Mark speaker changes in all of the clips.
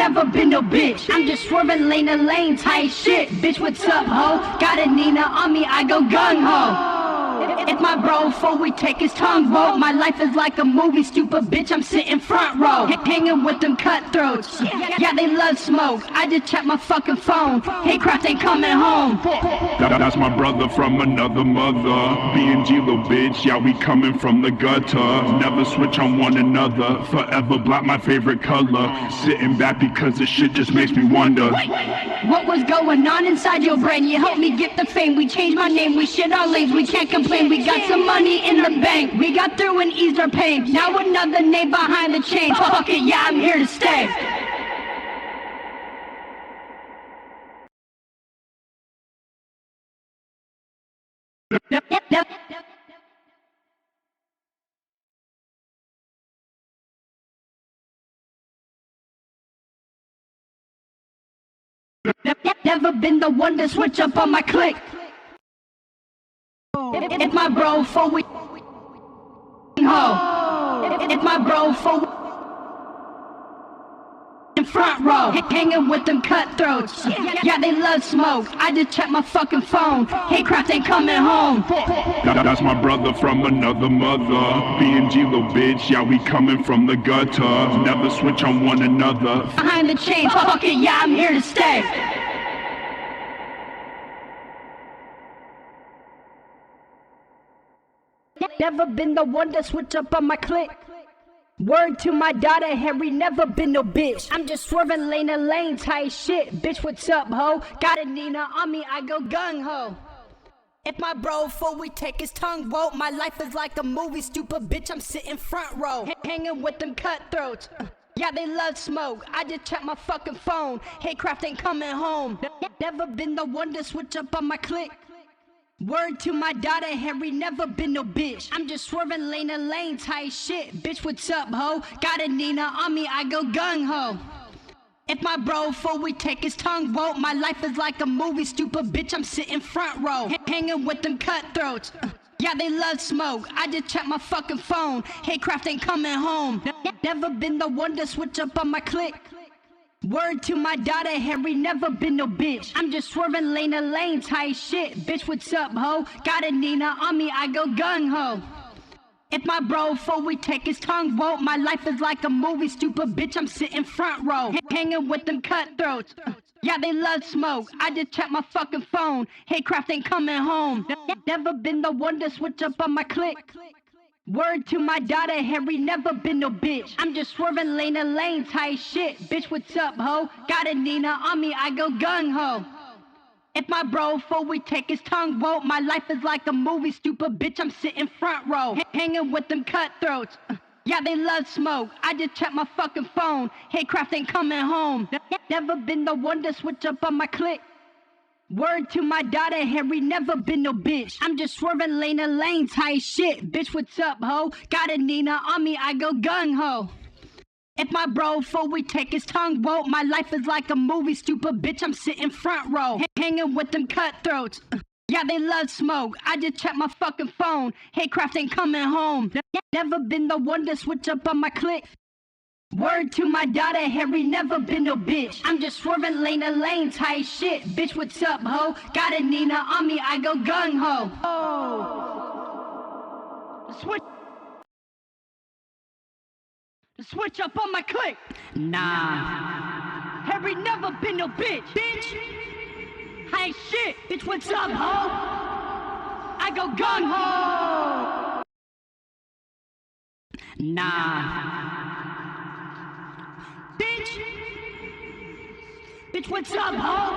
Speaker 1: never been no bitch. I'm just swerving lane to lane type shit. Bitch, what's up, ho? Got a Nina on me, I go gung-ho. If my bro before we take his tongue roll. My life is like a movie, stupid bitch, I'm sitting front row. Hanging with them cutthroats, yeah, they love smoke. I just check my fucking phone, hey Craft ain't coming home.
Speaker 2: That's my brother from another mother. B&G little bitch, yeah, we coming from the gutter. Never switch on one another, forever black my favorite color. Sitting back because this shit just makes me wonder.
Speaker 1: What was going on inside your brain? You helped me get the fame, we changed my name, we shit our lanes, we can't complain. We got some money in the bank, we got through and eased our pain. Now another name behind the chains, fuck it, yeah, I'm here to stay. Never been the one to switch up on my clique. If my bro for we ho. If my bro for in front row, hanging with them cutthroats, yeah, they love smoke. I just check my fucking phone, hey Craft ain't coming home.
Speaker 2: That's my brother from another mother. B&G little bitch, yeah, we coming from the gutter. Never switch on one another.
Speaker 1: Behind the chains, fuck it, yeah, I'm here to stay. Never been the one to switch up on my clique. Word to my daughter Harry, never been no bitch. I'm just swerving lane to lane type shit. Bitch, what's up, ho? Got a Nina on me, I go gung-ho. If my bro before we take his tongue rope, my life is like a movie, stupid bitch, I'm sitting front row. Hanging with them cutthroats, yeah, they love smoke. I just check my fucking phone, hey Craft ain't coming home. Never been the one to switch up on my clique. Word to my daughter Harry, never been no bitch. I'm just swerving lane to lane type shit. Bitch, what's up, ho? Got a Nina on me, I go gung-ho. If my bro before we take his tongue rope, my life is like a movie, stupid bitch, I'm sitting front row. Hanging with them cutthroats, yeah, they love smoke. I just check my fucking phone, hey Craft ain't coming home. Never been the one to switch up on my clique. Word to my daughter Harry, never been no bitch. I'm just swerving lane to lane type shit. Bitch, what's up, ho? Got a Nina on me, I go gung-ho. If my bro before we take his tongue rope, my life is like a movie, stupid bitch, I'm sitting front row. Hanging with them cutthroats, yeah, they love smoke. I just check my fucking phone, hey Craft ain't coming home. Never been the one to switch up on my clique. Word to my daughter Harry, never been no bitch. I'm just swerving lane to lane type shit. Bitch, what's up, ho? Got a Nina on me, I go gung-ho. If my bro before we take his tongue rope, my life is like a movie, stupid bitch, I'm sitting front row. Hanging with them cutthroats, yeah, they love smoke. I just check my fucking phone, hey Craft ain't coming home. Never been the one to switch up on my clique. Word to my daughter Harry, never been no bitch. I'm just swerving lane to lane type shit. Bitch, what's up, ho? Got a Nina on me, I go gung-ho. If my bro before we take his tongue rope, my life is like a movie, stupid bitch, I'm sitting front row. Hanging with them cutthroats, yeah, they love smoke. I just check my fucking phone, hey Craft ain't coming home. Never been the one to switch up on my clique. Word to my daughter Harry, never been no bitch. I'm just swerving lane to lane type shit. Bitch, what's up, ho? Got a Nina on me, I go gung-ho. Oh. The switch up on my clique. Nah. Harry never been no bitch. Bitch. I ain't shit. Bitch, what's up, ho? I go gung-ho. Nah. Bitch, what's up, ho?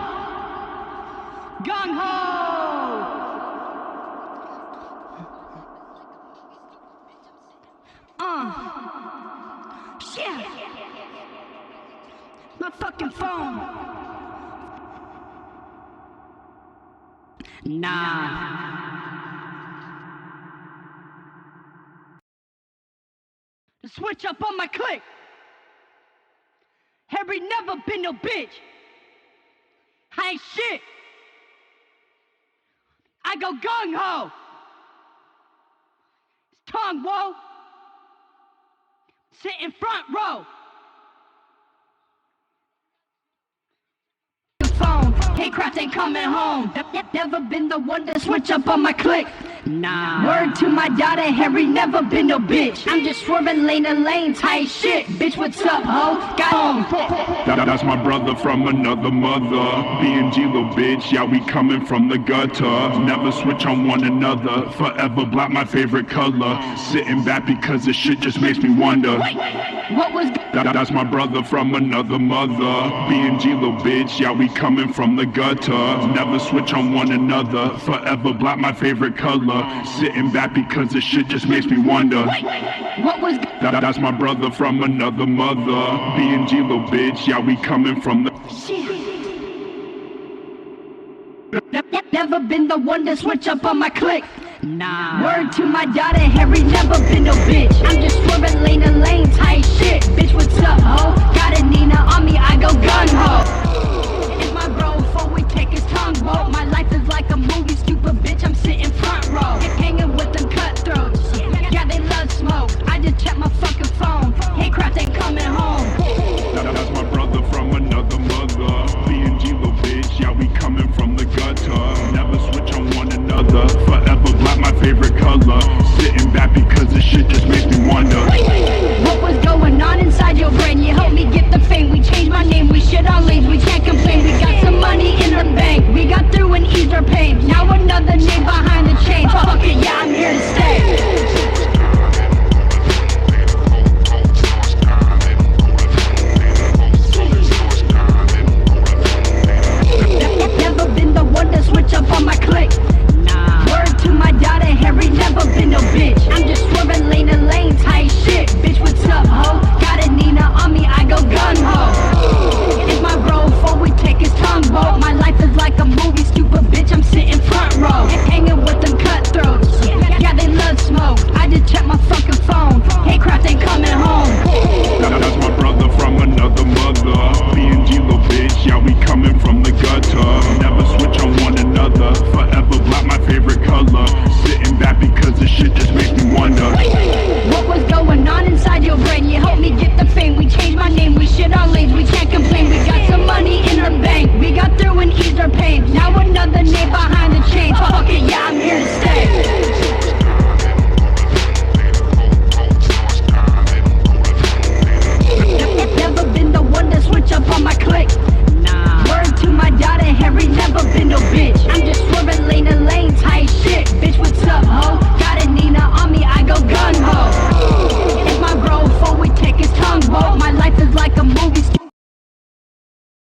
Speaker 1: Gung-ho! Shit! My fucking phone! Nah. The switch up on my clique! Harry never been no bitch! I ain't shit. I go gung-ho. It's tongue, whoa. Sit in front row. Hey, Craft ain't coming home. Never been the one to switch up on my clique. Nah. Word to my daughter, Harry, never been no bitch. I'm just swerving lane to lane, tight shit. Bitch, what's up, ho? Got home.
Speaker 2: That's my brother from another mother. BNG, little bitch, yeah, we coming from the gutter. Never switch on one another. Forever black, my favorite color. Sitting back because this shit just makes me wonder.
Speaker 1: What was
Speaker 2: That's my brother from another mother. BNG, little bitch, yeah, we coming from the gutter. Never switch on one another. Forever black, my favorite color. Sitting back because this shit just makes me wonder.
Speaker 1: What was
Speaker 2: That's my brother from another mother. BNG, little bitch, yeah, we coming from the
Speaker 1: Never been the one to switch up on my clique. Nah. Word to my daughter, Harry, never been no bitch. I'm just swerving lane to lane, tight shit. Bitch, what's up, ho? Got a Nina